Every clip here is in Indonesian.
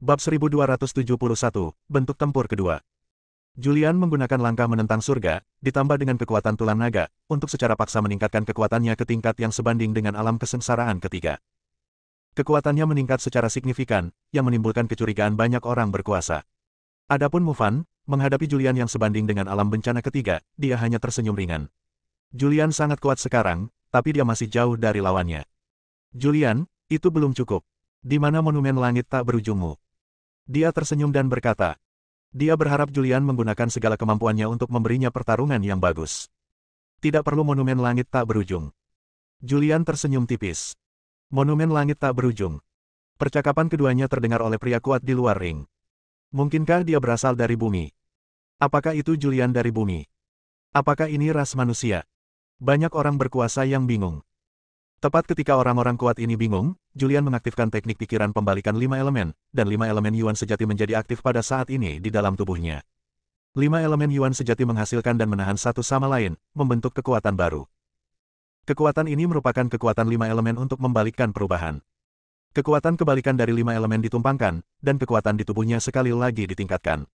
Bab 1271, Bentuk Tempur Kedua. Julian menggunakan langkah menentang surga, ditambah dengan kekuatan tulang naga, untuk secara paksa meningkatkan kekuatannya ke tingkat yang sebanding dengan alam kesengsaraan ketiga. Kekuatannya meningkat secara signifikan, yang menimbulkan kecurigaan banyak orang berkuasa. Adapun Mufan, menghadapi Julian yang sebanding dengan alam bencana ketiga, dia hanya tersenyum ringan. Julian sangat kuat sekarang, tapi dia masih jauh dari lawannya. Julian, itu belum cukup. Di mana monumen langit tak berujungmu? Dia tersenyum dan berkata. Dia berharap Julian menggunakan segala kemampuannya untuk memberinya pertarungan yang bagus. Tidak perlu monumen langit tak berujung. Julian tersenyum tipis. Monumen langit tak berujung. Percakapan keduanya terdengar oleh pria kuat di luar ring. Mungkinkah dia berasal dari bumi? Apakah itu Julian dari bumi? Apakah ini ras manusia? Banyak orang berkuasa yang bingung. Tepat ketika orang-orang kuat ini bingung, Julian mengaktifkan teknik pikiran pembalikan 5 elemen, dan 5 elemen Yuan sejati menjadi aktif pada saat ini di dalam tubuhnya. 5 elemen Yuan sejati menghasilkan dan menahan satu sama lain, membentuk kekuatan baru. Kekuatan ini merupakan kekuatan 5 elemen untuk membalikkan perubahan. Kekuatan kebalikan dari 5 elemen ditumpangkan, dan kekuatan di tubuhnya sekali lagi ditingkatkan.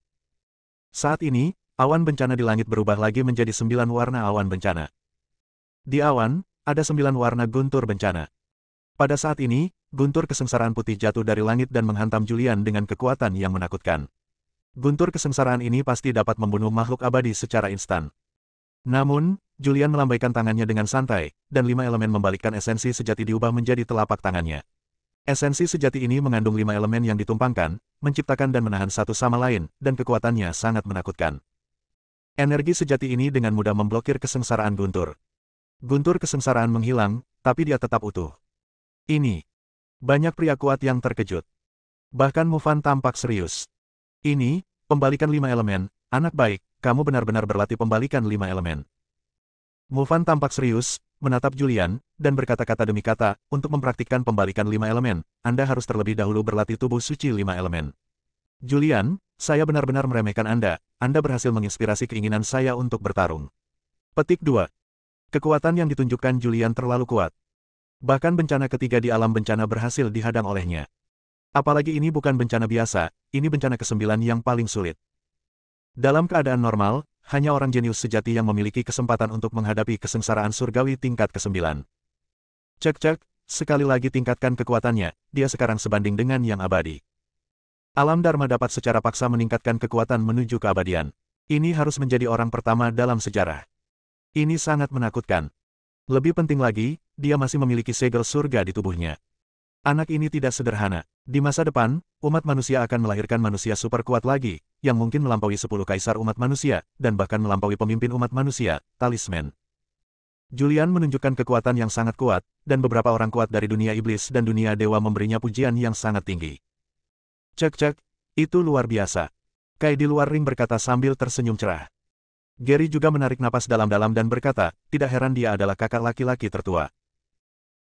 Saat ini, awan bencana di langit berubah lagi menjadi 9 warna awan bencana. Di awan, ada 9 warna guntur bencana. Pada saat ini, guntur kesengsaraan putih jatuh dari langit dan menghantam Julian dengan kekuatan yang menakutkan. Guntur kesengsaraan ini pasti dapat membunuh makhluk abadi secara instan. Namun, Julian melambaikan tangannya dengan santai, dan 5 elemen membalikkan esensi sejati diubah menjadi telapak tangannya. Esensi sejati ini mengandung 5 elemen yang ditumpangkan, menciptakan dan menahan satu sama lain, dan kekuatannya sangat menakutkan. Energi sejati ini dengan mudah memblokir kesengsaraan guntur. Guntur kesengsaraan menghilang, tapi dia tetap utuh. Ini. Banyak pria kuat yang terkejut. Bahkan Mufan tampak serius. Ini, pembalikan 5 elemen, anak baik, kamu benar-benar berlatih pembalikan 5 elemen. Mufan tampak serius, menatap Julian, dan berkata-kata demi kata, untuk mempraktikkan pembalikan 5 elemen, Anda harus terlebih dahulu berlatih tubuh suci 5 elemen. Julian, saya benar-benar meremehkan Anda berhasil menginspirasi keinginan saya untuk bertarung. Petik 2. Kekuatan yang ditunjukkan Julian terlalu kuat. Bahkan bencana ketiga di alam bencana berhasil dihadang olehnya. Apalagi ini bukan bencana biasa, ini bencana ke-9 yang paling sulit. Dalam keadaan normal, hanya orang jenius sejati yang memiliki kesempatan untuk menghadapi kesengsaraan surgawi tingkat ke-9. Cek, sekali lagi tingkatkan kekuatannya, dia sekarang sebanding dengan yang abadi. Alam Dharma dapat secara paksa meningkatkan kekuatan menuju keabadian. Ini harus menjadi orang pertama dalam sejarah. Ini sangat menakutkan. Lebih penting lagi, dia masih memiliki segel surga di tubuhnya. Anak ini tidak sederhana. Di masa depan, umat manusia akan melahirkan manusia super kuat lagi, yang mungkin melampaui 10 kaisar umat manusia, dan bahkan melampaui pemimpin umat manusia, talisman. Julian menunjukkan kekuatan yang sangat kuat, dan beberapa orang kuat dari dunia iblis dan dunia dewa memberinya pujian yang sangat tinggi. Cek, itu luar biasa. Kai di luar ring berkata sambil tersenyum cerah. Gary juga menarik napas dalam-dalam dan berkata, tidak heran dia adalah kakak laki-laki tertua.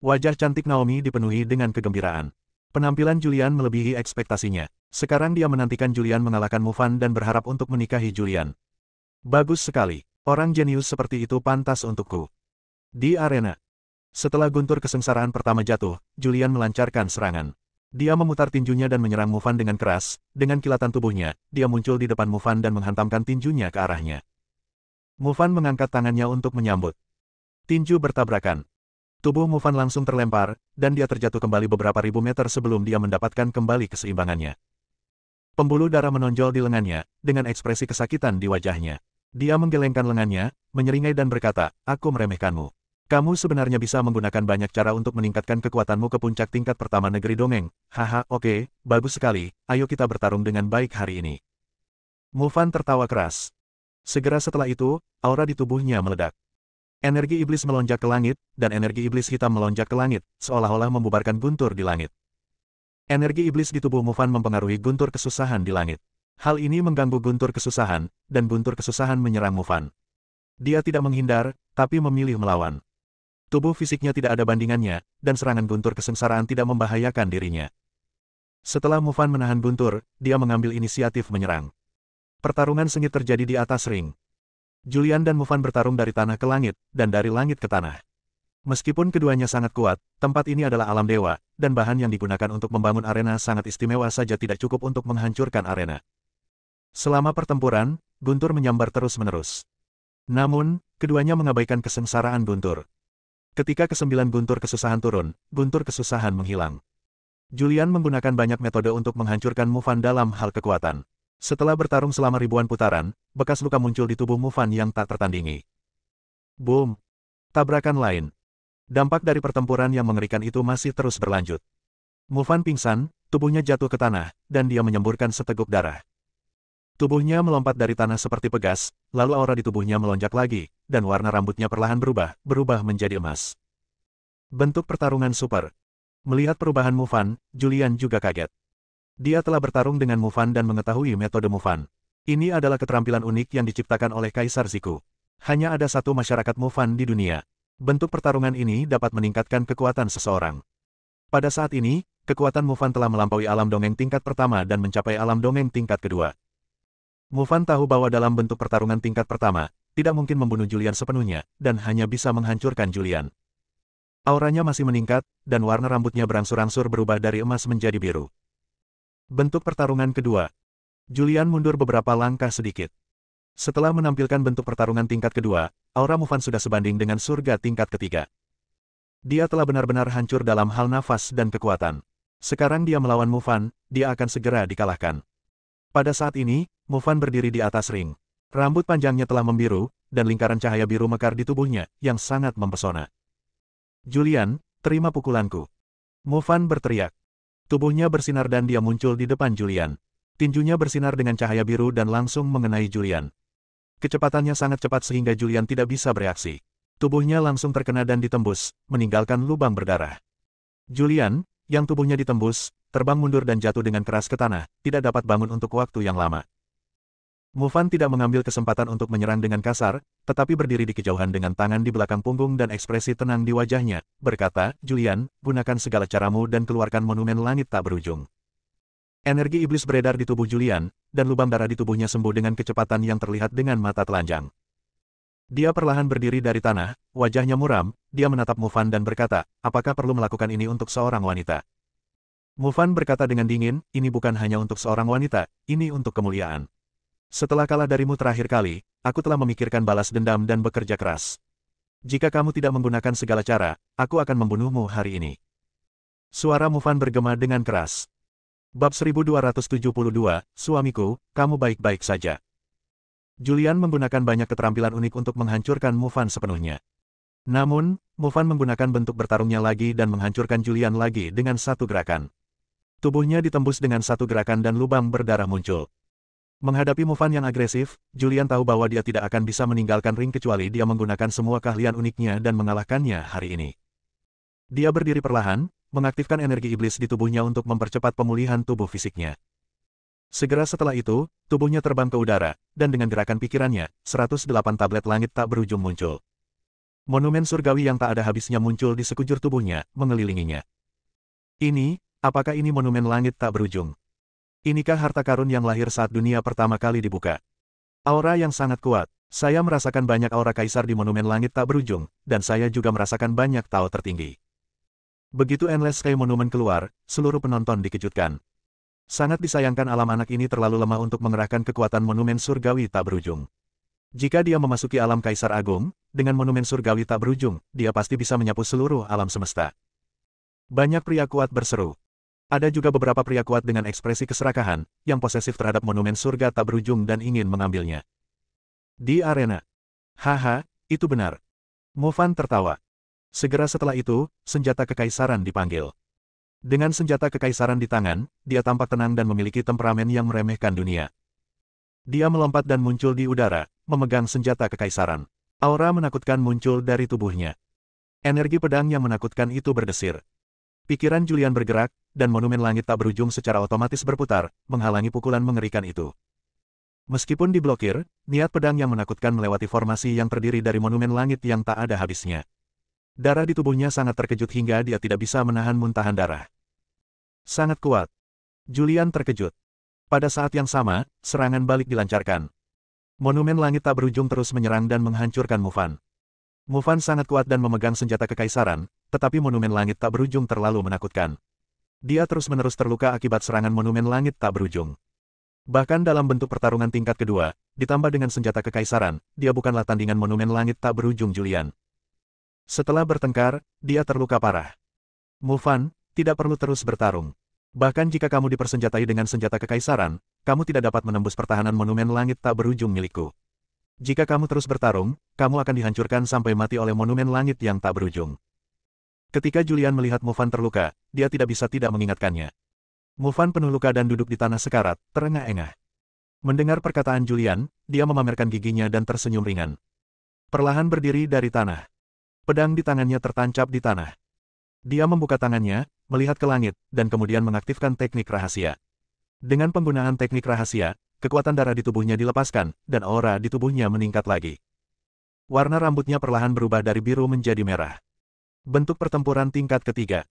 Wajah cantik Naomi dipenuhi dengan kegembiraan. Penampilan Julian melebihi ekspektasinya. Sekarang dia menantikan Julian mengalahkan Mufan dan berharap untuk menikahi Julian. Bagus sekali. Orang jenius seperti itu pantas untukku. Di arena. Setelah guntur kesengsaraan pertama jatuh, Julian melancarkan serangan. Dia memutar tinjunya dan menyerang Mufan dengan keras. Dengan kilatan tubuhnya, dia muncul di depan Mufan dan menghantamkan tinjunya ke arahnya. Mufan mengangkat tangannya untuk menyambut. Tinju bertabrakan. Tubuh Mufan langsung terlempar, dan dia terjatuh kembali beberapa ribu meter sebelum dia mendapatkan kembali keseimbangannya. Pembuluh darah menonjol di lengannya, dengan ekspresi kesakitan di wajahnya. Dia menggelengkan lengannya, menyeringai dan berkata, aku meremehkanmu. Kamu sebenarnya bisa menggunakan banyak cara untuk meningkatkan kekuatanmu ke puncak tingkat pertama negeri dongeng. Haha, oke, bagus sekali, ayo kita bertarung dengan baik hari ini. Mufan tertawa keras. Segera setelah itu, aura di tubuhnya meledak. Energi iblis melonjak ke langit, dan energi iblis hitam melonjak ke langit, seolah-olah membubarkan guntur di langit. Energi iblis di tubuh Mufan mempengaruhi guntur kesusahan di langit. Hal ini mengganggu guntur kesusahan, dan guntur kesusahan menyerang Mufan. Dia tidak menghindar, tapi memilih melawan. Tubuh fisiknya tidak ada bandingannya, dan serangan guntur kesengsaraan tidak membahayakan dirinya. Setelah Mufan menahan guntur, dia mengambil inisiatif menyerang. Pertarungan sengit terjadi di atas ring. Julian dan Mufan bertarung dari tanah ke langit, dan dari langit ke tanah. Meskipun keduanya sangat kuat, tempat ini adalah alam dewa, dan bahan yang digunakan untuk membangun arena sangat istimewa saja tidak cukup untuk menghancurkan arena. Selama pertempuran, Guntur menyambar terus-menerus. Namun, keduanya mengabaikan kesengsaraan Guntur. Ketika kesembilan Guntur kesusahan turun, Guntur kesusahan menghilang. Julian menggunakan banyak metode untuk menghancurkan Mufan dalam hal kekuatan. Setelah bertarung selama ribuan putaran, bekas luka muncul di tubuh Mufan yang tak tertandingi. Boom! Tabrakan lain. Dampak dari pertempuran yang mengerikan itu masih terus berlanjut. Mufan pingsan, tubuhnya jatuh ke tanah, dan dia menyemburkan seteguk darah. Tubuhnya melompat dari tanah seperti pegas, lalu aura di tubuhnya melonjak lagi, dan warna rambutnya perlahan berubah menjadi emas. Bentuk pertarungan super. Melihat perubahan Mufan, Julian juga kaget. Dia telah bertarung dengan Mufan dan mengetahui metode Mufan. Ini adalah keterampilan unik yang diciptakan oleh Kaisar Ziku. Hanya ada satu masyarakat Mufan di dunia. Bentuk pertarungan ini dapat meningkatkan kekuatan seseorang. Pada saat ini, kekuatan Mufan telah melampaui alam dongeng tingkat pertama dan mencapai alam dongeng tingkat kedua. Mufan tahu bahwa dalam bentuk pertarungan tingkat pertama, tidak mungkin membunuh Julian sepenuhnya, dan hanya bisa menghancurkan Julian. Auranya masih meningkat, dan warna rambutnya berangsur-angsur berubah dari emas menjadi biru. Bentuk pertarungan kedua. Julian mundur beberapa langkah sedikit. Setelah menampilkan bentuk pertarungan tingkat kedua, aura Mufan sudah sebanding dengan surga tingkat ketiga. Dia telah benar-benar hancur dalam hal nafas dan kekuatan. Sekarang dia melawan Mufan, dia akan segera dikalahkan. Pada saat ini, Mufan berdiri di atas ring. Rambut panjangnya telah membiru, dan lingkaran cahaya biru mekar di tubuhnya, yang sangat mempesona. Julian, terima pukulanku. Mufan berteriak. Tubuhnya bersinar dan dia muncul di depan Julian. Tinjunya bersinar dengan cahaya biru dan langsung mengenai Julian. Kecepatannya sangat cepat sehingga Julian tidak bisa bereaksi. Tubuhnya langsung terkena dan ditembus, meninggalkan lubang berdarah. Julian, yang tubuhnya ditembus, terbang mundur dan jatuh dengan keras ke tanah, tidak dapat bangun untuk waktu yang lama. Mufan tidak mengambil kesempatan untuk menyerang dengan kasar, tetapi berdiri di kejauhan dengan tangan di belakang punggung dan ekspresi tenang di wajahnya, berkata, Julian, gunakan segala caramu dan keluarkan monumen langit tak berujung. Energi iblis beredar di tubuh Julian, dan lubang darah di tubuhnya sembuh dengan kecepatan yang terlihat dengan mata telanjang. Dia perlahan berdiri dari tanah, wajahnya muram, dia menatap Mufan dan berkata, apakah perlu melakukan ini untuk seorang wanita? Mufan berkata dengan dingin, ini bukan hanya untuk seorang wanita, ini untuk kemuliaan. Setelah kalah darimu terakhir kali, aku telah memikirkan balas dendam dan bekerja keras. Jika kamu tidak menggunakan segala cara, aku akan membunuhmu hari ini. Suara Mufan bergema dengan keras. Bab 1272, Suamiku, kamu baik-baik saja. Julian menggunakan banyak keterampilan unik untuk menghancurkan Mufan sepenuhnya. Namun, Mufan menggunakan bentuk bertarungnya lagi dan menghancurkan Julian lagi dengan satu gerakan. Tubuhnya ditembus dengan satu gerakan dan lubang berdarah muncul. Menghadapi Mufan yang agresif, Julian tahu bahwa dia tidak akan bisa meninggalkan ring kecuali dia menggunakan semua keahlian uniknya dan mengalahkannya hari ini. Dia berdiri perlahan, mengaktifkan energi iblis di tubuhnya untuk mempercepat pemulihan tubuh fisiknya. Segera setelah itu, tubuhnya terbang ke udara, dan dengan gerakan pikirannya, 108 tablet langit tak berujung muncul. Monumen surgawi yang tak ada habisnya muncul di sekujur tubuhnya, mengelilinginya. Apakah ini monumen langit tak berujung? Inikah harta karun yang lahir saat dunia pertama kali dibuka? Aura yang sangat kuat. Saya merasakan banyak aura kaisar di monumen langit tak berujung, dan saya juga merasakan banyak Tao tertinggi. Begitu Endless Sky Monument keluar, seluruh penonton dikejutkan. Sangat disayangkan alam anak ini terlalu lemah untuk mengerahkan kekuatan monumen surgawi tak berujung. Jika dia memasuki alam Kaisar Agung, dengan monumen surgawi tak berujung, dia pasti bisa menyapu seluruh alam semesta. Banyak pria kuat berseru. Ada juga beberapa pria kuat dengan ekspresi keserakahan, yang posesif terhadap monumen surga tak berujung dan ingin mengambilnya. Di arena. Haha, itu benar. Mufan tertawa. Segera setelah itu, senjata kekaisaran dipanggil. Dengan senjata kekaisaran di tangan, dia tampak tenang dan memiliki temperamen yang meremehkan dunia. Dia melompat dan muncul di udara, memegang senjata kekaisaran. Aura menakutkan muncul dari tubuhnya. Energi pedang yang menakutkan itu berdesir. Pikiran Julian bergerak, dan monumen langit tak berujung secara otomatis berputar, menghalangi pukulan mengerikan itu. Meskipun diblokir, niat pedang yang menakutkan melewati formasi yang terdiri dari monumen langit yang tak ada habisnya. Darah di tubuhnya sangat terkejut hingga dia tidak bisa menahan muntahan darah. Sangat kuat. Julian terkejut. Pada saat yang sama, serangan balik dilancarkan. Monumen langit tak berujung terus menyerang dan menghancurkan Mufan. Mufan sangat kuat dan memegang senjata kekaisaran, tetapi monumen langit tak berujung terlalu menakutkan. Dia terus-menerus terluka akibat serangan monumen langit tak berujung. Bahkan dalam bentuk pertarungan tingkat kedua, ditambah dengan senjata kekaisaran, dia bukanlah tandingan monumen langit tak berujung Julian. Setelah bertengkar, dia terluka parah. Mufan, tidak perlu terus bertarung. Bahkan jika kamu dipersenjatai dengan senjata kekaisaran, kamu tidak dapat menembus pertahanan monumen langit tak berujung milikku. Jika kamu terus bertarung, kamu akan dihancurkan sampai mati oleh monumen langit yang tak berujung. Ketika Julian melihat Mufan terluka, dia tidak bisa tidak mengingatkannya. Mufan penuh luka dan duduk di tanah sekarat, terengah-engah. Mendengar perkataan Julian, dia memamerkan giginya dan tersenyum ringan. Perlahan berdiri dari tanah. Pedang di tangannya tertancap di tanah. Dia membuka tangannya, melihat ke langit, dan kemudian mengaktifkan teknik rahasia. Dengan penggunaan teknik rahasia, kekuatan darah di tubuhnya dilepaskan, dan aura di tubuhnya meningkat lagi. Warna rambutnya perlahan berubah dari biru menjadi merah. Bentuk pertempuran tingkat ketiga.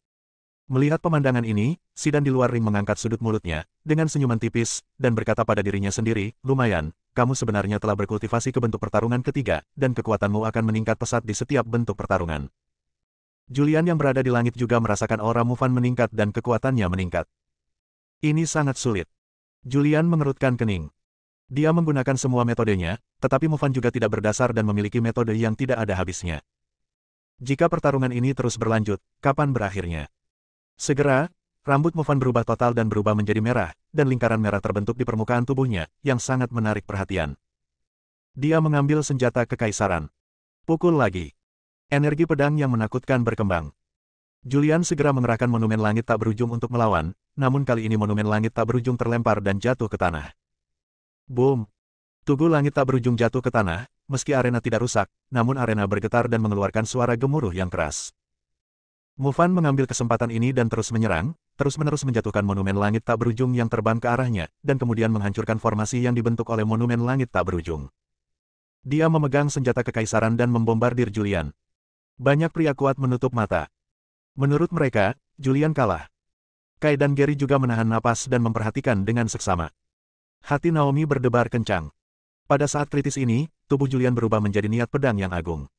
Melihat pemandangan ini, Sidan di luar ring mengangkat sudut mulutnya, dengan senyuman tipis, dan berkata pada dirinya sendiri, lumayan, kamu sebenarnya telah berkultivasi ke bentuk pertarungan ketiga, dan kekuatanmu akan meningkat pesat di setiap bentuk pertarungan. Julian yang berada di langit juga merasakan aura Mufan meningkat dan kekuatannya meningkat. Ini sangat sulit. Julian mengerutkan kening. Dia menggunakan semua metodenya, tetapi Mufan juga tidak berdasar dan memiliki metode yang tidak ada habisnya. Jika pertarungan ini terus berlanjut, kapan berakhirnya? Segera, rambut Mufan berubah total dan berubah menjadi merah, dan lingkaran merah terbentuk di permukaan tubuhnya, yang sangat menarik perhatian. Dia mengambil senjata kekaisaran. Pukul lagi. Energi pedang yang menakutkan berkembang. Julian segera mengerahkan monumen langit tak berujung untuk melawan, namun kali ini monumen langit tak berujung terlempar dan jatuh ke tanah. Boom! Tugu langit tak berujung jatuh ke tanah, meski arena tidak rusak, namun arena bergetar dan mengeluarkan suara gemuruh yang keras. Mufan mengambil kesempatan ini dan terus menyerang, terus-menerus menjatuhkan monumen langit tak berujung yang terbang ke arahnya, dan kemudian menghancurkan formasi yang dibentuk oleh monumen langit tak berujung. Dia memegang senjata kekaisaran dan membombardir Julian. Banyak pria kuat menutup mata. Menurut mereka, Julian kalah. Kai dan Gary juga menahan napas dan memperhatikan dengan seksama. Hati Naomi berdebar kencang. Pada saat kritis ini, tubuh Julian berubah menjadi niat pedang yang agung.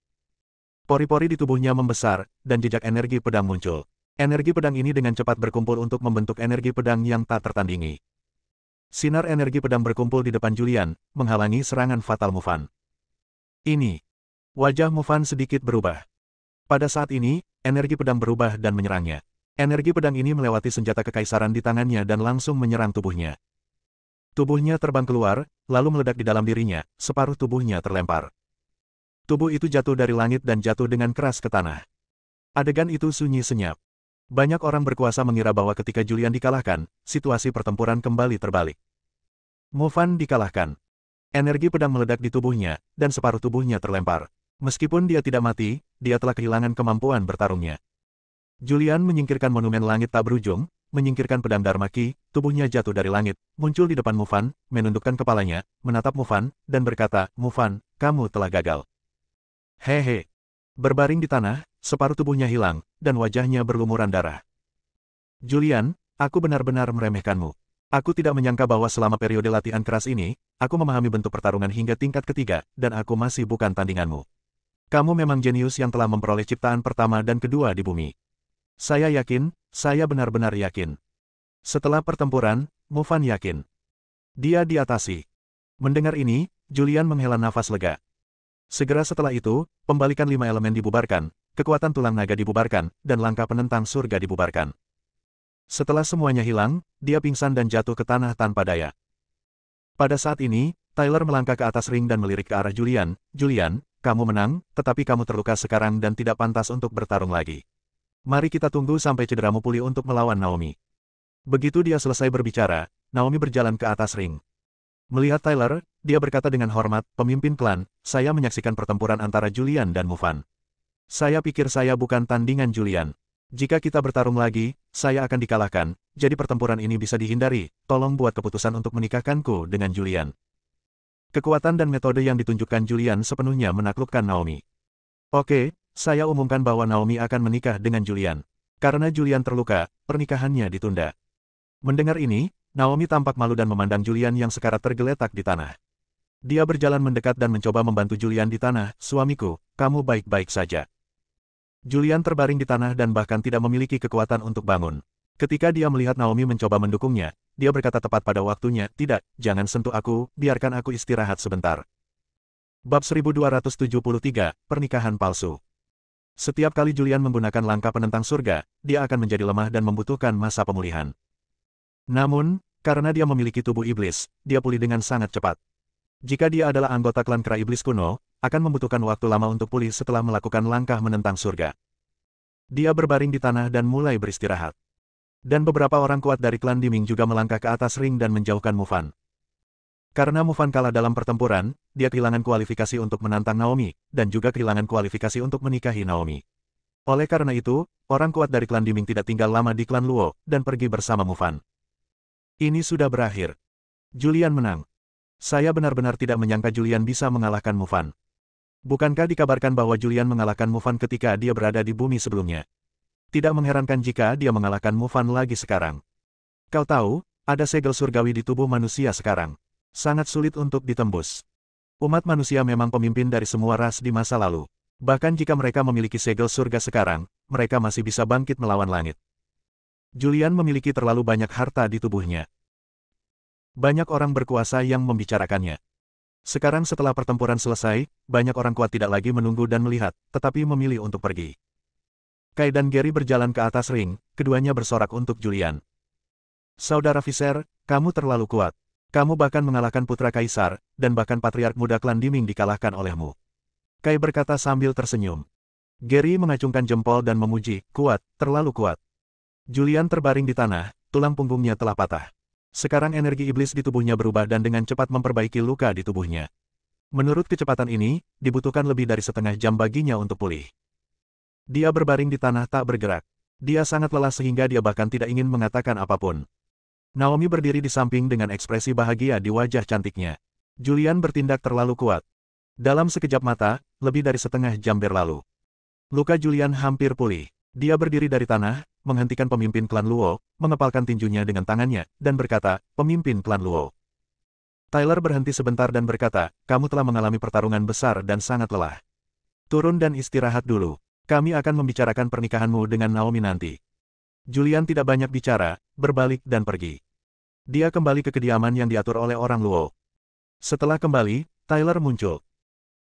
Pori-pori di tubuhnya membesar, dan jejak energi pedang muncul. Energi pedang ini dengan cepat berkumpul untuk membentuk energi pedang yang tak tertandingi. Sinar energi pedang berkumpul di depan Julian, menghalangi serangan fatal Mufan. Ini. Wajah Mufan sedikit berubah. Pada saat ini, energi pedang berubah dan menyerangnya. Energi pedang ini melewati senjata kekaisaran di tangannya dan langsung menyerang tubuhnya. Tubuhnya terbang keluar, lalu meledak di dalam dirinya, separuh tubuhnya terlempar. Tubuh itu jatuh dari langit dan jatuh dengan keras ke tanah. Adegan itu sunyi senyap. Banyak orang berkuasa mengira bahwa ketika Julian dikalahkan, situasi pertempuran kembali terbalik. Mufan dikalahkan. Energi pedang meledak di tubuhnya, dan separuh tubuhnya terlempar. Meskipun dia tidak mati, dia telah kehilangan kemampuan bertarungnya. Julian menyingkirkan monumen langit tak berujung, menyingkirkan pedang Dharma Ki, tubuhnya jatuh dari langit, muncul di depan Mufan, menundukkan kepalanya, menatap Mufan, dan berkata, Mufan, kamu telah gagal. Hehe. Berbaring di tanah, separuh tubuhnya hilang, dan wajahnya berlumuran darah. Julian, aku benar-benar meremehkanmu. Aku tidak menyangka bahwa selama periode latihan keras ini, aku memahami bentuk pertarungan hingga tingkat ketiga, dan aku masih bukan tandinganmu. Kamu memang jenius yang telah memperoleh ciptaan pertama dan kedua di bumi. Saya yakin, saya benar-benar yakin. Setelah pertempuran, Mufan yakin. Dia diatasi. Mendengar ini, Julian menghela nafas lega. Segera setelah itu, pembalikan 5 elemen dibubarkan, kekuatan tulang naga dibubarkan, dan langkah penentang surga dibubarkan. Setelah semuanya hilang, dia pingsan dan jatuh ke tanah tanpa daya. Pada saat ini, Tyler melangkah ke atas ring dan melirik ke arah Julian. Julian, kamu menang, tetapi kamu terluka sekarang dan tidak pantas untuk bertarung lagi. Mari kita tunggu sampai cederamu pulih untuk melawan Naomi. Begitu dia selesai berbicara, Naomi berjalan ke atas ring. Melihat Tyler, dia berkata dengan hormat, pemimpin klan, saya menyaksikan pertempuran antara Julian dan Mufan. Saya pikir saya bukan tandingan Julian. Jika kita bertarung lagi, saya akan dikalahkan, jadi pertempuran ini bisa dihindari, tolong buat keputusan untuk menikahkanku dengan Julian. Kekuatan dan metode yang ditunjukkan Julian sepenuhnya menaklukkan Naomi. Oke, saya umumkan bahwa Naomi akan menikah dengan Julian. Karena Julian terluka, pernikahannya ditunda. Mendengar ini, Naomi tampak malu dan memandang Julian yang sekarat tergeletak di tanah. Dia berjalan mendekat dan mencoba membantu Julian di tanah. Suamiku, kamu baik-baik saja. Julian terbaring di tanah dan bahkan tidak memiliki kekuatan untuk bangun. Ketika dia melihat Naomi mencoba mendukungnya, dia berkata tepat pada waktunya, tidak, jangan sentuh aku, biarkan aku istirahat sebentar. Bab 1273, Pernikahan Palsu. Setiap kali Julian menggunakan langkah penentang surga, dia akan menjadi lemah dan membutuhkan masa pemulihan. Namun, karena dia memiliki tubuh iblis, dia pulih dengan sangat cepat. Jika dia adalah anggota klan kera iblis kuno, akan membutuhkan waktu lama untuk pulih setelah melakukan langkah menentang surga. Dia berbaring di tanah dan mulai beristirahat. Dan beberapa orang kuat dari klan Diming juga melangkah ke atas ring dan menjauhkan Mufan. Karena Mufan kalah dalam pertempuran, dia kehilangan kualifikasi untuk menantang Naomi, dan juga kehilangan kualifikasi untuk menikahi Naomi. Oleh karena itu, orang kuat dari klan Diming tidak tinggal lama di klan Luo, dan pergi bersama Mufan. Ini sudah berakhir. Julian menang. Saya benar-benar tidak menyangka Julian bisa mengalahkan Mufan. Bukankah dikabarkan bahwa Julian mengalahkan Mufan ketika dia berada di bumi sebelumnya? Tidak mengherankan jika dia mengalahkan Mufan lagi sekarang. Kau tahu, ada segel surgawi di tubuh manusia sekarang. Sangat sulit untuk ditembus. Umat manusia memang pemimpin dari semua ras di masa lalu. Bahkan jika mereka memiliki segel surga sekarang, mereka masih bisa bangkit melawan langit. Julian memiliki terlalu banyak harta di tubuhnya. Banyak orang berkuasa yang membicarakannya. Sekarang setelah pertempuran selesai, banyak orang kuat tidak lagi menunggu dan melihat, tetapi memilih untuk pergi. Kai dan Gary berjalan ke atas ring, keduanya bersorak untuk Julian. Saudara Viser, kamu terlalu kuat. Kamu bahkan mengalahkan putra kaisar, dan bahkan patriark muda klan Diming dikalahkan olehmu. Kai berkata sambil tersenyum. Gary mengacungkan jempol dan memuji, kuat, terlalu kuat. Julian terbaring di tanah, tulang punggungnya telah patah. Sekarang energi iblis di tubuhnya berubah dan dengan cepat memperbaiki luka di tubuhnya. Menurut kecepatan ini, dibutuhkan lebih dari setengah jam baginya untuk pulih. Dia berbaring di tanah tak bergerak. Dia sangat lelah sehingga dia bahkan tidak ingin mengatakan apapun. Naomi berdiri di samping dengan ekspresi bahagia di wajah cantiknya. Julian bertindak terlalu kuat. Dalam sekejap mata, lebih dari setengah jam berlalu. Luka Julian hampir pulih. Dia berdiri dari tanah, menghentikan pemimpin klan Luo, mengepalkan tinjunya dengan tangannya, dan berkata, pemimpin klan Luo. Tyler berhenti sebentar dan berkata, kamu telah mengalami pertarungan besar dan sangat lelah. Turun dan istirahat dulu. Kami akan membicarakan pernikahanmu dengan Naomi nanti. Julian tidak banyak bicara, berbalik dan pergi. Dia kembali ke kediaman yang diatur oleh orang Luo. Setelah kembali, Tyler muncul.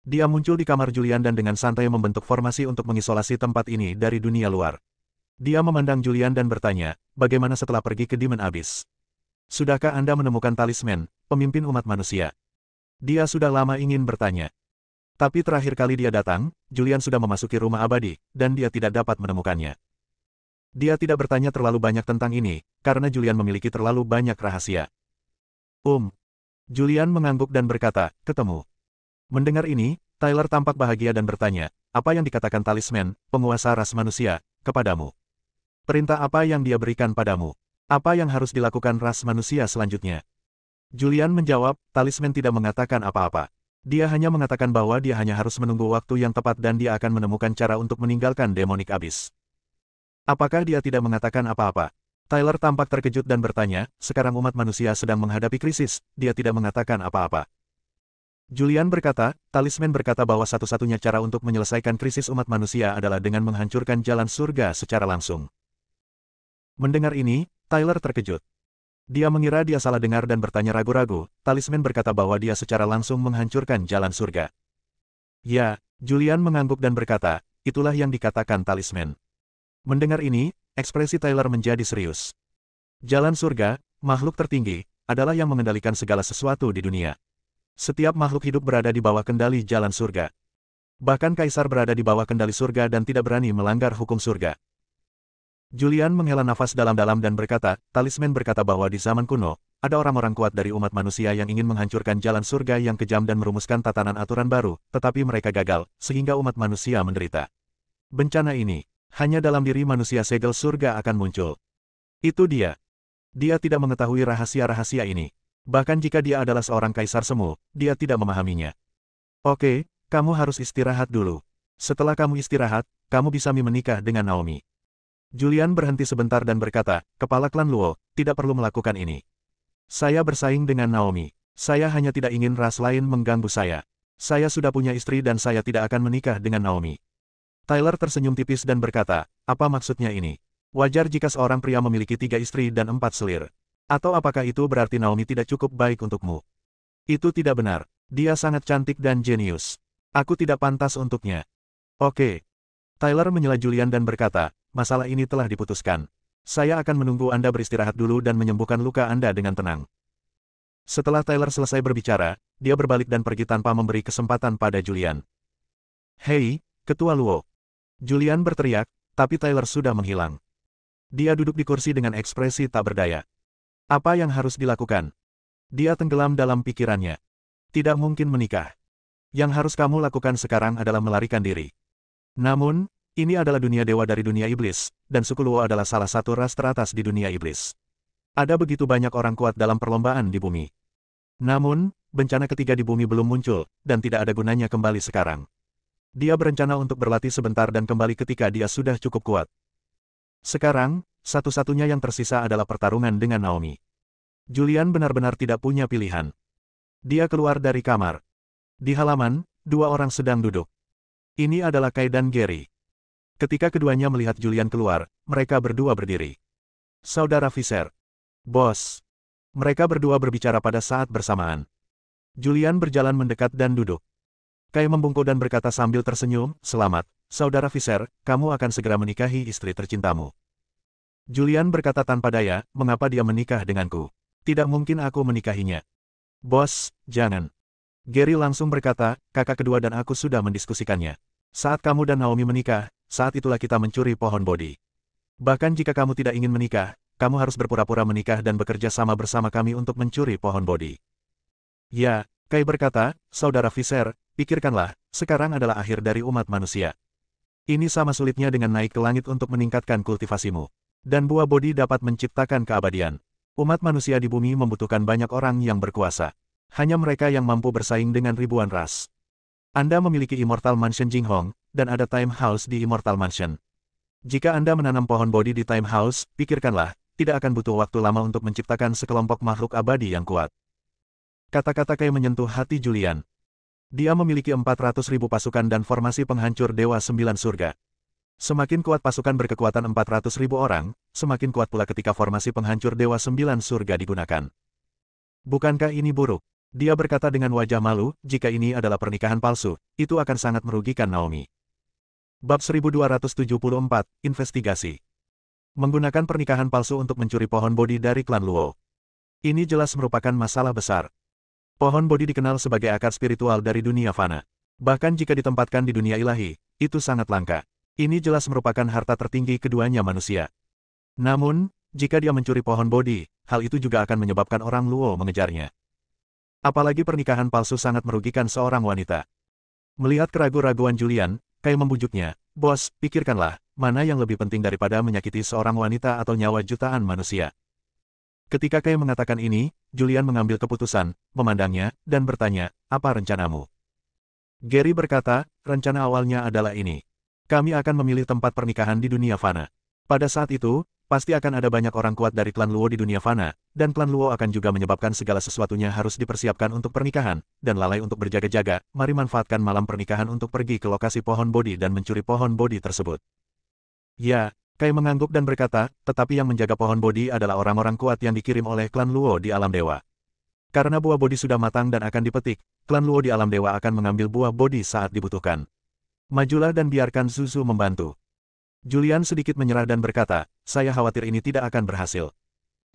Dia muncul di kamar Julian dan dengan santai membentuk formasi untuk mengisolasi tempat ini dari dunia luar. Dia memandang Julian dan bertanya, bagaimana setelah pergi ke Demon Abyss? Sudahkah Anda menemukan talisman, pemimpin umat manusia? Dia sudah lama ingin bertanya. Tapi terakhir kali dia datang, Julian sudah memasuki rumah abadi, dan dia tidak dapat menemukannya. Dia tidak bertanya terlalu banyak tentang ini, karena Julian memiliki terlalu banyak rahasia. Julian mengangguk dan berkata, ketemu. Mendengar ini, Tyler tampak bahagia dan bertanya, apa yang dikatakan talisman, penguasa ras manusia, kepadamu? Perintah apa yang dia berikan padamu? Apa yang harus dilakukan ras manusia selanjutnya? Julian menjawab, talisman tidak mengatakan apa-apa. Dia hanya mengatakan bahwa dia hanya harus menunggu waktu yang tepat dan dia akan menemukan cara untuk meninggalkan Demonic Abyss. Apakah dia tidak mengatakan apa-apa? Tyler tampak terkejut dan bertanya, sekarang umat manusia sedang menghadapi krisis, dia tidak mengatakan apa-apa. Julian berkata, talisman berkata bahwa satu-satunya cara untuk menyelesaikan krisis umat manusia adalah dengan menghancurkan jalan surga secara langsung. Mendengar ini, Tyler terkejut. Dia mengira dia salah dengar dan bertanya ragu-ragu, talisman berkata bahwa dia secara langsung menghancurkan jalan surga. Ya, Julian mengangguk dan berkata, itulah yang dikatakan talisman. Mendengar ini, ekspresi Tyler menjadi serius. Jalan surga, makhluk tertinggi, adalah yang mengendalikan segala sesuatu di dunia. Setiap makhluk hidup berada di bawah kendali jalan surga. Bahkan kaisar berada di bawah kendali surga dan tidak berani melanggar hukum surga. Julian menghela nafas dalam-dalam dan berkata, talisman berkata bahwa di zaman kuno, ada orang-orang kuat dari umat manusia yang ingin menghancurkan jalan surga yang kejam dan merumuskan tatanan aturan baru, tetapi mereka gagal, sehingga umat manusia menderita. Bencana ini, hanya dalam diri manusia segel surga akan muncul. Itu dia. Dia tidak mengetahui rahasia-rahasia ini. Bahkan jika dia adalah seorang kaisar semu, dia tidak memahaminya. Oke, kamu harus istirahat dulu. Setelah kamu istirahat, kamu bisa menikah dengan Naomi. Julian berhenti sebentar dan berkata, kepala klan Luo, tidak perlu melakukan ini. Saya bersaing dengan Naomi. Saya hanya tidak ingin ras lain mengganggu saya. Saya sudah punya istri dan saya tidak akan menikah dengan Naomi. Tyler tersenyum tipis dan berkata, apa maksudnya ini? Wajar jika seorang pria memiliki 3 istri dan 4 selir. Atau apakah itu berarti Naomi tidak cukup baik untukmu? Itu tidak benar. Dia sangat cantik dan jenius. Aku tidak pantas untuknya. Oke. Tyler menyela Julian dan berkata, masalah ini telah diputuskan. Saya akan menunggu Anda beristirahat dulu dan menyembuhkan luka Anda dengan tenang. Setelah Tyler selesai berbicara, dia berbalik dan pergi tanpa memberi kesempatan pada Julian. Hei, Ketua Luo. Julian berteriak, tapi Tyler sudah menghilang. Dia duduk di kursi dengan ekspresi tak berdaya. Apa yang harus dilakukan? Dia tenggelam dalam pikirannya. Tidak mungkin menikah. Yang harus kamu lakukan sekarang adalah melarikan diri. Namun, ini adalah dunia dewa dari dunia iblis, dan suku Luo adalah salah satu ras teratas di dunia iblis. Ada begitu banyak orang kuat dalam perlombaan di bumi. Namun, bencana ketiga di bumi belum muncul, dan tidak ada gunanya kembali sekarang. Dia berencana untuk berlatih sebentar dan kembali ketika dia sudah cukup kuat. Sekarang, satu-satunya yang tersisa adalah pertarungan dengan Naomi. Julian benar-benar tidak punya pilihan. Dia keluar dari kamar. Di halaman, 2 orang sedang duduk. Ini adalah Kai dan Gary. Ketika keduanya melihat Julian keluar, mereka berdua berdiri. Saudara Visser. Bos. Mereka berdua berbicara pada saat bersamaan. Julian berjalan mendekat dan duduk. Kai membungkuk dan berkata sambil tersenyum, selamat, Saudara Visser, kamu akan segera menikahi istri tercintamu. Julian berkata tanpa daya, mengapa dia menikah denganku? Tidak mungkin aku menikahinya. Bos, jangan. Gary langsung berkata, kakak kedua dan aku sudah mendiskusikannya. Saat kamu dan Naomi menikah, saat itulah kita mencuri pohon bodi. Bahkan jika kamu tidak ingin menikah, kamu harus berpura-pura menikah dan bekerja sama bersama kami untuk mencuri pohon bodi. Ya, Kai berkata, Saudara Visser, pikirkanlah, sekarang adalah akhir dari umat manusia. Ini sama sulitnya dengan naik ke langit untuk meningkatkan kultivasimu. Dan buah bodi dapat menciptakan keabadian. Umat manusia di bumi membutuhkan banyak orang yang berkuasa. Hanya mereka yang mampu bersaing dengan ribuan ras. Anda memiliki Immortal Mansion Jinghong, dan ada Time House di Immortal Mansion. Jika Anda menanam pohon bodi di Time House, pikirkanlah, tidak akan butuh waktu lama untuk menciptakan sekelompok makhluk abadi yang kuat. Kata-kata Kai menyentuh hati Julian. Dia memiliki 400.000 pasukan dan formasi penghancur Dewa 9 Surga. Semakin kuat pasukan berkekuatan 400.000 orang, semakin kuat pula ketika formasi penghancur Dewa 9 Surga digunakan. Bukankah ini buruk? Dia berkata dengan wajah malu, jika ini adalah pernikahan palsu, itu akan sangat merugikan Naomi. Bab 1274, Investigasi. Menggunakan pernikahan palsu untuk mencuri pohon bodi dari klan Luo. Ini jelas merupakan masalah besar. Pohon bodi dikenal sebagai akar spiritual dari dunia fana. Bahkan jika ditempatkan di dunia ilahi, itu sangat langka. Ini jelas merupakan harta tertinggi keduanya manusia. Namun, jika dia mencuri pohon bodi, hal itu juga akan menyebabkan orang Luo mengejarnya. Apalagi pernikahan palsu sangat merugikan seorang wanita. Melihat keraguan-raguan Julian, Kai membujuknya, bos, pikirkanlah, mana yang lebih penting daripada menyakiti seorang wanita atau nyawa jutaan manusia. Ketika Kai mengatakan ini, Julian mengambil keputusan, memandangnya, dan bertanya, apa rencanamu? Gary berkata, rencana awalnya adalah ini. Kami akan memilih tempat pernikahan di dunia fana. Pada saat itu, pasti akan ada banyak orang kuat dari klan Luo di dunia fana, dan klan Luo akan juga menyebabkan segala sesuatunya harus dipersiapkan untuk pernikahan, dan lalai untuk berjaga-jaga, mari manfaatkan malam pernikahan untuk pergi ke lokasi pohon bodi dan mencuri pohon bodi tersebut. Ya, Kai mengangguk dan berkata, tetapi yang menjaga pohon bodi adalah orang-orang kuat yang dikirim oleh klan Luo di alam dewa. Karena buah bodi sudah matang dan akan dipetik, klan Luo di alam dewa akan mengambil buah bodi saat dibutuhkan. Majulah dan biarkan Zuzu membantu. Julian sedikit menyerah dan berkata, saya khawatir ini tidak akan berhasil.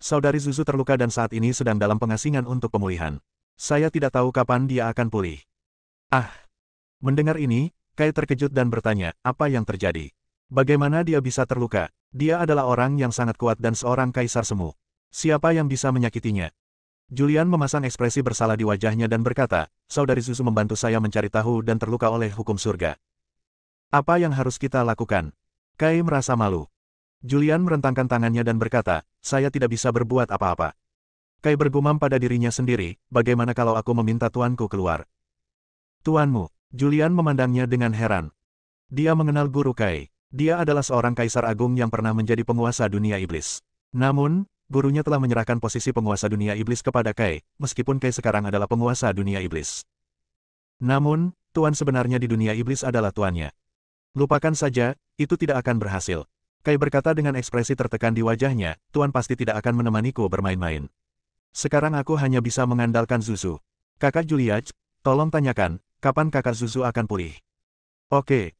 Saudari Zuzu terluka dan saat ini sedang dalam pengasingan untuk pemulihan. Saya tidak tahu kapan dia akan pulih. Ah! Mendengar ini, Kai terkejut dan bertanya, apa yang terjadi? Bagaimana dia bisa terluka? Dia adalah orang yang sangat kuat dan seorang kaisar semu. Siapa yang bisa menyakitinya? Julian memasang ekspresi bersalah di wajahnya dan berkata, Saudari Zuzu membantu saya mencari tahu dan terluka oleh hukum surga. Apa yang harus kita lakukan? Kai merasa malu. Julian merentangkan tangannya dan berkata, saya tidak bisa berbuat apa-apa. Kai bergumam pada dirinya sendiri, bagaimana kalau aku meminta tuanku keluar? Tuanmu, Julian memandangnya dengan heran. Dia mengenal guru Kai. Dia adalah seorang kaisar agung yang pernah menjadi penguasa dunia iblis. Namun, gurunya telah menyerahkan posisi penguasa dunia iblis kepada Kai, meskipun Kai sekarang adalah penguasa dunia iblis. Namun, tuan sebenarnya di dunia iblis adalah tuannya. Lupakan saja, itu tidak akan berhasil. Kai berkata dengan ekspresi tertekan di wajahnya, tuan pasti tidak akan menemaniku bermain-main. Sekarang aku hanya bisa mengandalkan Zuzu. Kakak Julian, tolong tanyakan, kapan kakak Zuzu akan pulih? Oke.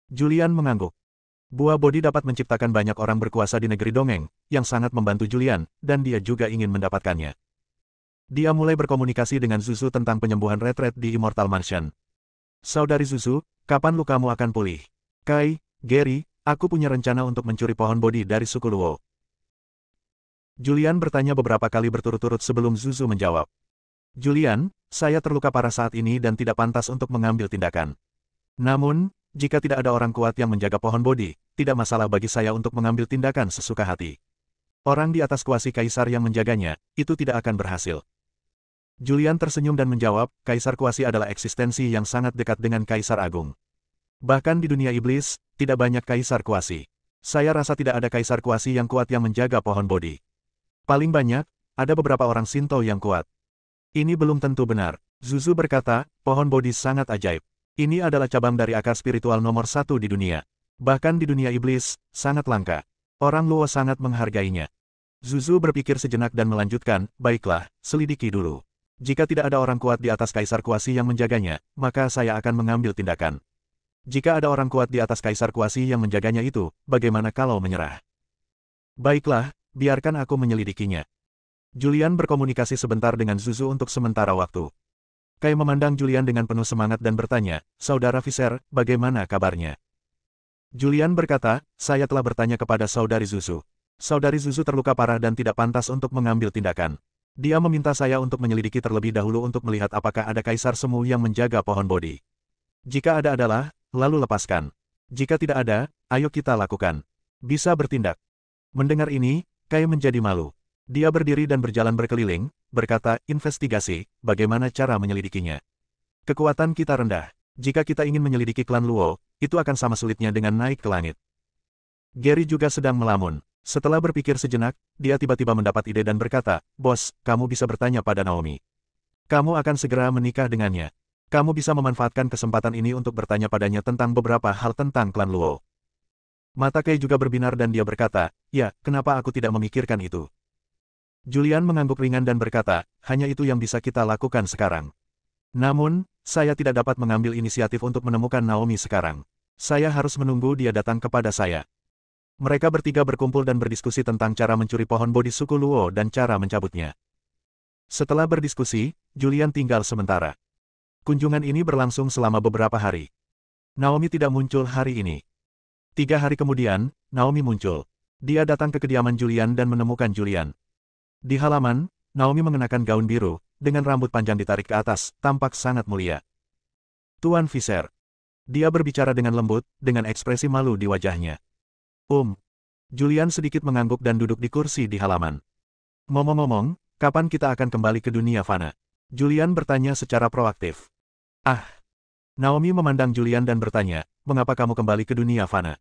Julian mengangguk. Buah bodi dapat menciptakan banyak orang berkuasa di negeri dongeng, yang sangat membantu Julian, dan dia juga ingin mendapatkannya. Dia mulai berkomunikasi dengan Zuzu tentang penyembuhan retret di Immortal Mansion. Saudari Zuzu, kapan lukamu akan pulih? Kai, Gary, aku punya rencana untuk mencuri pohon bodi dari suku Luo. Julian bertanya beberapa kali berturut-turut sebelum Zuzu menjawab. Julian, saya terluka parah saat ini dan tidak pantas untuk mengambil tindakan. Namun, jika tidak ada orang kuat yang menjaga pohon bodi, tidak masalah bagi saya untuk mengambil tindakan sesuka hati. Orang di atas kuasi kaisar yang menjaganya, itu tidak akan berhasil. Julian tersenyum dan menjawab, kaisar kuasi adalah eksistensi yang sangat dekat dengan kaisar agung. Bahkan di dunia iblis, tidak banyak kaisar kuasi. Saya rasa tidak ada kaisar kuasi yang kuat yang menjaga pohon bodi. Paling banyak, ada beberapa orang Shinto yang kuat. Ini belum tentu benar. Zuzu berkata, pohon bodi sangat ajaib. Ini adalah cabang dari akar spiritual nomor 1 di dunia. Bahkan di dunia iblis, sangat langka. Orang Luo sangat menghargainya. Zuzu berpikir sejenak dan melanjutkan, baiklah, selidiki dulu. Jika tidak ada orang kuat di atas kaisar kuasi yang menjaganya, maka saya akan mengambil tindakan. Jika ada orang kuat di atas kaisar kuasi yang menjaganya itu, bagaimana kalau menyerah? Baiklah, biarkan aku menyelidikinya. Julian berkomunikasi sebentar dengan Zuzu untuk sementara waktu. Kai memandang Julian dengan penuh semangat dan bertanya, Saudara Visser, bagaimana kabarnya? Julian berkata, saya telah bertanya kepada Saudari Zuzu. Saudari Zuzu terluka parah dan tidak pantas untuk mengambil tindakan. Dia meminta saya untuk menyelidiki terlebih dahulu untuk melihat apakah ada kaisar semu yang menjaga pohon bodi. Jika ada adalah, lalu lepaskan. Jika tidak ada, ayo kita lakukan. Bisa bertindak. Mendengar ini, Kai menjadi malu. Dia berdiri dan berjalan berkeliling, berkata, investigasi, bagaimana cara menyelidikinya. Kekuatan kita rendah. Jika kita ingin menyelidiki klan Luo, itu akan sama sulitnya dengan naik ke langit. Gary juga sedang melamun. Setelah berpikir sejenak, dia tiba-tiba mendapat ide dan berkata, Bos, kamu bisa bertanya pada Naomi. Kamu akan segera menikah dengannya. Kamu bisa memanfaatkan kesempatan ini untuk bertanya padanya tentang beberapa hal tentang klan Luo. Mata Kai juga berbinar dan dia berkata, ya, kenapa aku tidak memikirkan itu? Julian mengangguk ringan dan berkata, hanya itu yang bisa kita lakukan sekarang. Namun, saya tidak dapat mengambil inisiatif untuk menemukan Naomi sekarang. Saya harus menunggu dia datang kepada saya. Mereka bertiga berkumpul dan berdiskusi tentang cara mencuri pohon bodi suku Luo dan cara mencabutnya. Setelah berdiskusi, Julian tinggal sementara. Kunjungan ini berlangsung selama beberapa hari. Naomi tidak muncul hari ini. 3 hari kemudian, Naomi muncul. Dia datang ke kediaman Julian dan menemukan Julian. Di halaman, Naomi mengenakan gaun biru, dengan rambut panjang ditarik ke atas, tampak sangat mulia. Tuan Visser. Dia berbicara dengan lembut, dengan ekspresi malu di wajahnya. Julian sedikit mengangguk dan duduk di kursi di halaman. Ngomong-ngomong, kapan kita akan kembali ke dunia fana? Julian bertanya secara proaktif. Naomi memandang Julian dan bertanya, mengapa kamu kembali ke dunia fana?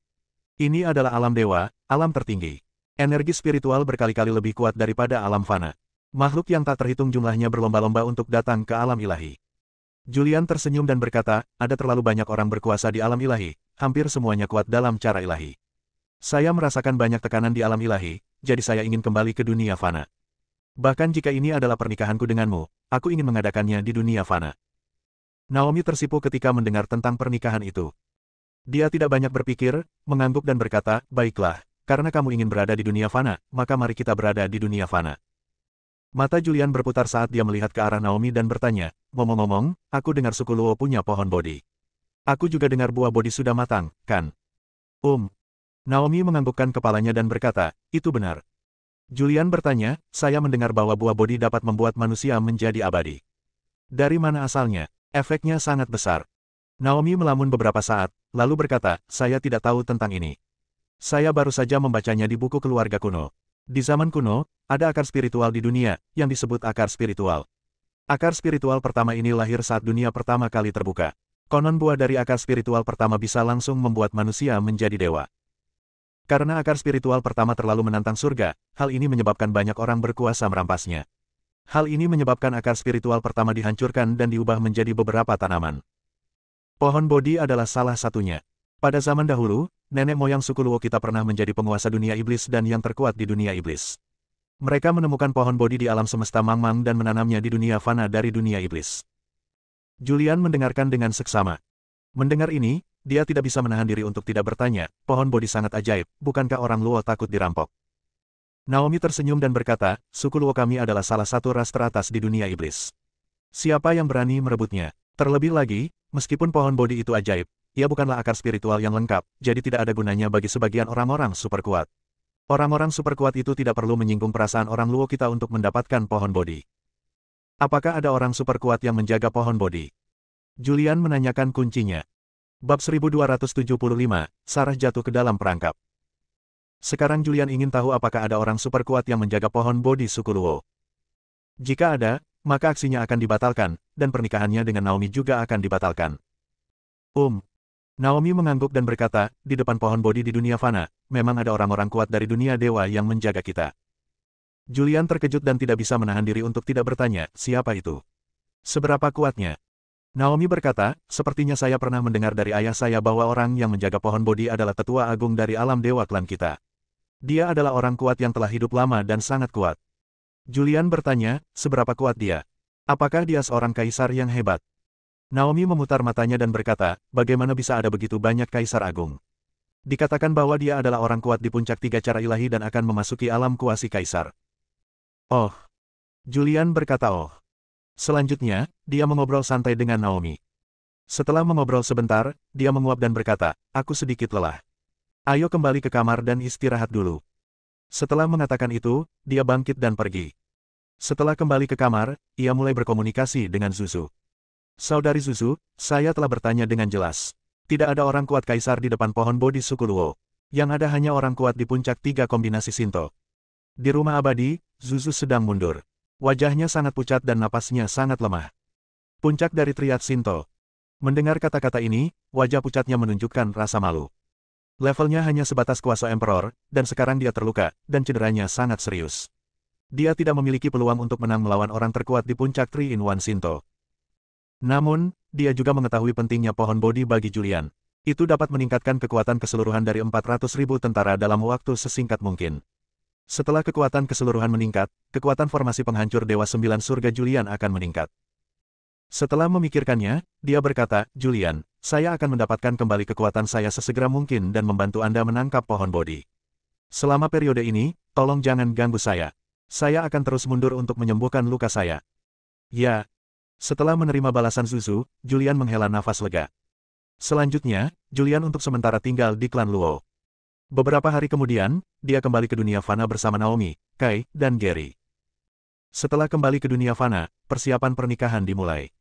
Ini adalah alam dewa, alam tertinggi. Energi spiritual berkali-kali lebih kuat daripada alam fana. Makhluk yang tak terhitung jumlahnya berlomba-lomba untuk datang ke alam ilahi. Julian tersenyum dan berkata, ada terlalu banyak orang berkuasa di alam ilahi, hampir semuanya kuat dalam cara ilahi. Saya merasakan banyak tekanan di alam ilahi, jadi saya ingin kembali ke dunia fana. Bahkan jika ini adalah pernikahanku denganmu, aku ingin mengadakannya di dunia fana. Naomi tersipu ketika mendengar tentang pernikahan itu. Dia tidak banyak berpikir, mengangguk dan berkata, baiklah. Karena kamu ingin berada di dunia fana, maka mari kita berada di dunia fana. Mata Julian berputar saat dia melihat ke arah Naomi dan bertanya, ngomong-ngomong, aku dengar suku Luo punya pohon bodi. Aku juga dengar buah bodi sudah matang, kan? Naomi menganggukkan kepalanya dan berkata, itu benar. Julian bertanya, saya mendengar bahwa buah bodi dapat membuat manusia menjadi abadi. Dari mana asalnya? Efeknya sangat besar. Naomi melamun beberapa saat, lalu berkata, saya tidak tahu tentang ini. Saya baru saja membacanya di buku keluarga kuno. Di zaman kuno, ada akar spiritual di dunia, yang disebut akar spiritual. Akar spiritual pertama ini lahir saat dunia pertama kali terbuka. Konon buah dari akar spiritual pertama bisa langsung membuat manusia menjadi dewa. Karena akar spiritual pertama terlalu menantang surga, hal ini menyebabkan banyak orang berkuasa merampasnya. Hal ini menyebabkan akar spiritual pertama dihancurkan dan diubah menjadi beberapa tanaman. Pohon Bodhi adalah salah satunya. Pada zaman dahulu, nenek moyang suku Luo kita pernah menjadi penguasa dunia iblis dan yang terkuat di dunia iblis. Mereka menemukan pohon Bodhi di alam semesta Mangmang dan menanamnya di dunia fana dari dunia iblis. Julian mendengarkan dengan seksama. Mendengar ini, dia tidak bisa menahan diri untuk tidak bertanya, pohon Bodhi sangat ajaib, bukankah orang Luo takut dirampok? Naomi tersenyum dan berkata, suku Luo kami adalah salah satu ras teratas di dunia iblis. Siapa yang berani merebutnya? Terlebih lagi, meskipun pohon Bodhi itu ajaib, ia bukanlah akar spiritual yang lengkap, jadi tidak ada gunanya bagi sebagian orang-orang super kuat. Orang-orang super kuat itu tidak perlu menyinggung perasaan orang Luo kita untuk mendapatkan pohon Bodhi. Apakah ada orang super kuat yang menjaga pohon Bodhi? Julian menanyakan kuncinya. Bab 1275, Sarah jatuh ke dalam perangkap. Sekarang Julian ingin tahu apakah ada orang super kuat yang menjaga pohon Bodhi suku Luo. Jika ada, maka aksinya akan dibatalkan, dan pernikahannya dengan Naomi juga akan dibatalkan. Naomi mengangguk dan berkata, di depan pohon Bodhi di dunia fana, memang ada orang-orang kuat dari dunia dewa yang menjaga kita. Julian terkejut dan tidak bisa menahan diri untuk tidak bertanya, siapa itu? Seberapa kuatnya? Naomi berkata, sepertinya saya pernah mendengar dari ayah saya bahwa orang yang menjaga pohon Bodhi adalah tetua agung dari alam dewa klan kita. Dia adalah orang kuat yang telah hidup lama dan sangat kuat. Julian bertanya, seberapa kuat dia? Apakah dia seorang kaisar yang hebat? Naomi memutar matanya dan berkata, bagaimana bisa ada begitu banyak kaisar agung? Dikatakan bahwa dia adalah orang kuat di puncak 3 cara ilahi dan akan memasuki alam kuasi kaisar. Oh. Julian berkata oh. Selanjutnya, dia mengobrol santai dengan Naomi. Setelah mengobrol sebentar, dia menguap dan berkata, aku sedikit lelah. Ayo kembali ke kamar dan istirahat dulu. Setelah mengatakan itu, dia bangkit dan pergi. Setelah kembali ke kamar, ia mulai berkomunikasi dengan Zuzu. Saudari Zuzu, saya telah bertanya dengan jelas. Tidak ada orang kuat kaisar di depan pohon Bodhi suku Luo. Yang ada hanya orang kuat di puncak 3 kombinasi Shinto. Di rumah abadi, Zuzu sedang mundur. Wajahnya sangat pucat dan napasnya sangat lemah. Puncak dari triad Shinto. Mendengar kata-kata ini, wajah pucatnya menunjukkan rasa malu. Levelnya hanya sebatas kuasa Emperor, dan sekarang dia terluka, dan cederanya sangat serius. Dia tidak memiliki peluang untuk menang melawan orang terkuat di puncak 3-in-1 Shinto. Namun, dia juga mengetahui pentingnya pohon Bodhi bagi Julian. Itu dapat meningkatkan kekuatan keseluruhan dari 400.000 tentara dalam waktu sesingkat mungkin. Setelah kekuatan keseluruhan meningkat, kekuatan formasi penghancur Dewa 9 Surga Julian akan meningkat. Setelah memikirkannya, dia berkata, Julian, saya akan mendapatkan kembali kekuatan saya sesegera mungkin dan membantu Anda menangkap pohon Bodhi. Selama periode ini, tolong jangan ganggu saya. Saya akan terus mundur untuk menyembuhkan luka saya. Ya. Setelah menerima balasan Zuzu, Julian menghela nafas lega. Selanjutnya, Julian untuk sementara tinggal di klan Luo. Beberapa hari kemudian, dia kembali ke dunia fana bersama Naomi, Kai, dan Gary. Setelah kembali ke dunia fana, persiapan pernikahan dimulai.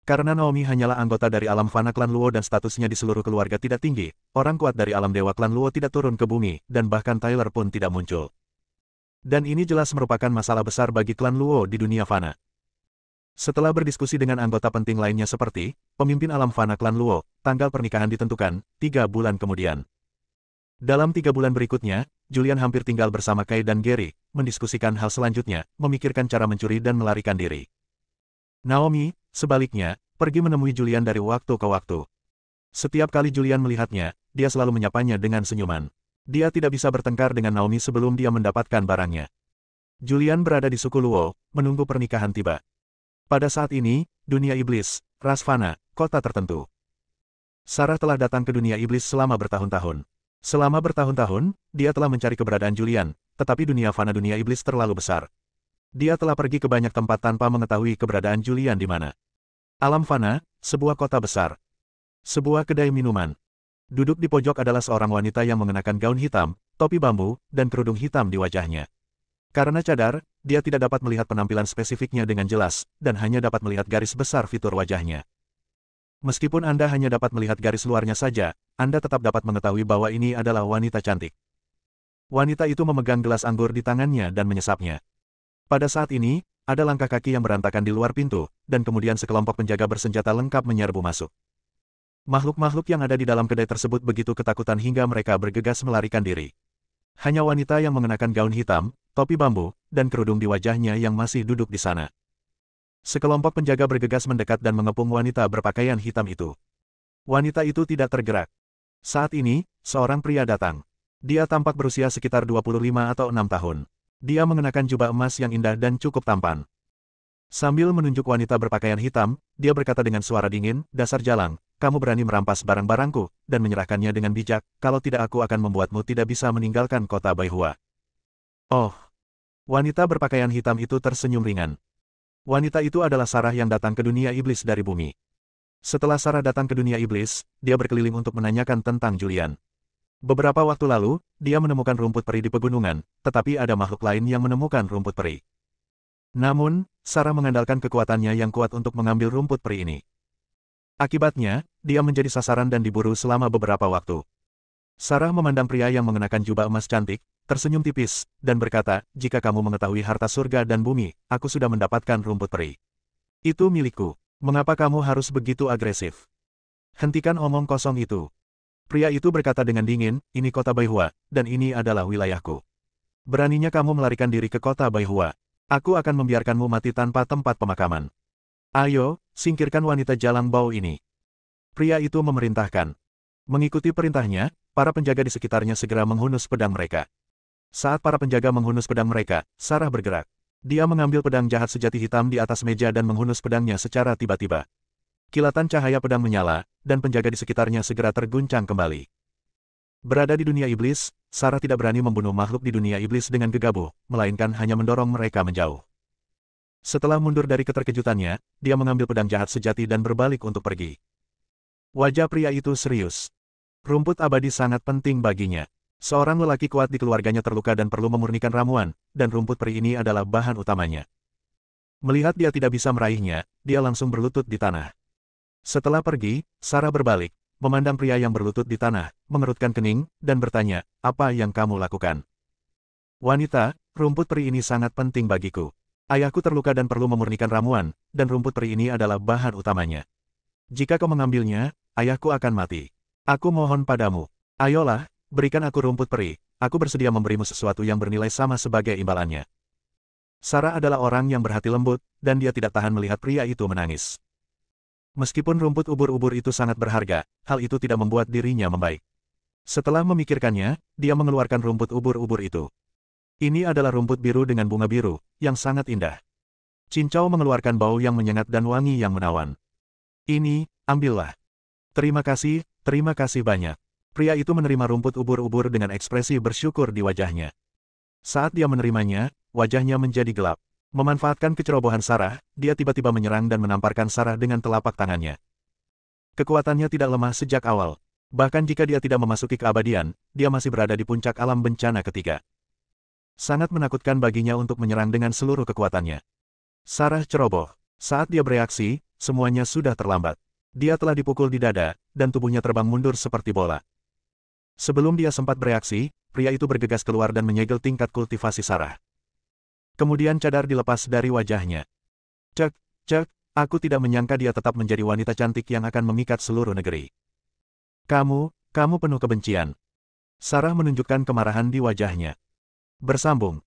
Karena Naomi hanyalah anggota dari alam fana klan Luo dan statusnya di seluruh keluarga tidak tinggi, orang kuat dari alam dewa klan Luo tidak turun ke bumi, dan bahkan Tyler pun tidak muncul. Dan ini jelas merupakan masalah besar bagi klan Luo di dunia fana. Setelah berdiskusi dengan anggota penting lainnya seperti, pemimpin alam fana klan Luo, tanggal pernikahan ditentukan, 3 bulan kemudian. Dalam 3 bulan berikutnya, Julian hampir tinggal bersama Kai dan Gary, mendiskusikan hal selanjutnya, memikirkan cara mencuri dan melarikan diri. Naomi, sebaliknya, pergi menemui Julian dari waktu ke waktu. Setiap kali Julian melihatnya, dia selalu menyapanya dengan senyuman. Dia tidak bisa bertengkar dengan Naomi sebelum dia mendapatkan barangnya. Julian berada di suku Luo, menunggu pernikahan tiba. Pada saat ini, dunia iblis, ras fana, kota tertentu. Sarah telah datang ke dunia iblis selama bertahun-tahun. Selama bertahun-tahun, dia telah mencari keberadaan Julian, tetapi dunia fana dunia iblis terlalu besar. Dia telah pergi ke banyak tempat tanpa mengetahui keberadaan Julian di mana. Alam fana, sebuah kota besar. Sebuah kedai minuman. Duduk di pojok adalah seorang wanita yang mengenakan gaun hitam, topi bambu, dan kerudung hitam di wajahnya. Karena cadar, dia tidak dapat melihat penampilan spesifiknya dengan jelas, dan hanya dapat melihat garis besar fitur wajahnya. Meskipun Anda hanya dapat melihat garis luarnya saja, Anda tetap dapat mengetahui bahwa ini adalah wanita cantik. Wanita itu memegang gelas anggur di tangannya dan menyesapnya. Pada saat ini, ada langkah kaki yang berantakan di luar pintu, dan kemudian sekelompok penjaga bersenjata lengkap menyerbu masuk. Makhluk-makhluk yang ada di dalam kedai tersebut begitu ketakutan hingga mereka bergegas melarikan diri. Hanya wanita yang mengenakan gaun hitam, topi bambu, dan kerudung di wajahnya yang masih duduk di sana. Sekelompok penjaga bergegas mendekat dan mengepung wanita berpakaian hitam itu. Wanita itu tidak tergerak. Saat ini, seorang pria datang. Dia tampak berusia sekitar 25 atau 6 tahun. Dia mengenakan jubah emas yang indah dan cukup tampan. Sambil menunjuk wanita berpakaian hitam, dia berkata dengan suara dingin, "Dasar jalang, kamu berani merampas barang-barangku, dan menyerahkannya dengan bijak, kalau tidak aku akan membuatmu tidak bisa meninggalkan kota Baihua." Oh! Wanita berpakaian hitam itu tersenyum ringan. Wanita itu adalah Sarah yang datang ke dunia iblis dari bumi. Setelah Sarah datang ke dunia iblis, dia berkeliling untuk menanyakan tentang Julian. Beberapa waktu lalu, dia menemukan rumput peri di pegunungan, tetapi ada makhluk lain yang menemukan rumput peri. Namun, Sarah mengandalkan kekuatannya yang kuat untuk mengambil rumput peri ini. Akibatnya, dia menjadi sasaran dan diburu selama beberapa waktu. Sarah memandang pria yang mengenakan jubah emas cantik, tersenyum tipis, dan berkata, "Jika kamu mengetahui harta surga dan bumi, aku sudah mendapatkan rumput peri. Itu milikku. Mengapa kamu harus begitu agresif? Hentikan omong kosong itu." Pria itu berkata dengan dingin, "Ini kota Baihua, dan ini adalah wilayahku. Beraninya kamu melarikan diri ke kota Baihua. Aku akan membiarkanmu mati tanpa tempat pemakaman. Ayo, singkirkan wanita jalang bau ini." Pria itu memerintahkan. Mengikuti perintahnya, para penjaga di sekitarnya segera menghunus pedang mereka. Saat para penjaga menghunus pedang mereka, Sarah bergerak. Dia mengambil pedang jahat sejati hitam di atas meja dan menghunus pedangnya secara tiba-tiba. Kilatan cahaya pedang menyala, dan penjaga di sekitarnya segera terguncang kembali. Berada di dunia iblis, Sarah tidak berani membunuh makhluk di dunia iblis dengan gegabah, melainkan hanya mendorong mereka menjauh. Setelah mundur dari keterkejutannya, dia mengambil pedang jahat sejati dan berbalik untuk pergi. Wajah pria itu serius. Rumput abadi sangat penting baginya. Seorang lelaki kuat di keluarganya terluka dan perlu memurnikan ramuan, dan rumput peri ini adalah bahan utamanya. Melihat dia tidak bisa meraihnya, dia langsung berlutut di tanah. Setelah pergi, Sarah berbalik, memandang pria yang berlutut di tanah, mengerutkan kening, dan bertanya, "Apa yang kamu lakukan?" "Wanita, rumput peri ini sangat penting bagiku. Ayahku terluka dan perlu memurnikan ramuan, dan rumput peri ini adalah bahan utamanya. Jika kau mengambilnya, ayahku akan mati. Aku mohon padamu, ayolah, berikan aku rumput peri, aku bersedia memberimu sesuatu yang bernilai sama sebagai imbalannya." Sarah adalah orang yang berhati lembut, dan dia tidak tahan melihat pria itu menangis. Meskipun rumput ubur-ubur itu sangat berharga, hal itu tidak membuat dirinya membaik. Setelah memikirkannya, dia mengeluarkan rumput ubur-ubur itu. Ini adalah rumput biru dengan bunga biru, yang sangat indah. Cincau mengeluarkan bau yang menyengat dan wangi yang menawan. "Ini, ambillah. Terima kasih banyak." Pria itu menerima rumput ubur-ubur dengan ekspresi bersyukur di wajahnya. Saat dia menerimanya, wajahnya menjadi gelap. Memanfaatkan kecerobohan Sarah, dia tiba-tiba menyerang dan menamparkan Sarah dengan telapak tangannya. Kekuatannya tidak lemah sejak awal. Bahkan jika dia tidak memasuki keabadian, dia masih berada di puncak alam bencana ketiga. Sangat menakutkan baginya untuk menyerang dengan seluruh kekuatannya. Sarah ceroboh. Saat dia bereaksi, semuanya sudah terlambat. Dia telah dipukul di dada, dan tubuhnya terbang mundur seperti bola. Sebelum dia sempat bereaksi, pria itu bergegas keluar dan menyegel tingkat kultivasi Sarah. Kemudian cadar dilepas dari wajahnya. Cek, aku tidak menyangka dia tetap menjadi wanita cantik yang akan memikat seluruh negeri. Kamu penuh kebencian." Sarah menunjukkan kemarahan di wajahnya. Bersambung.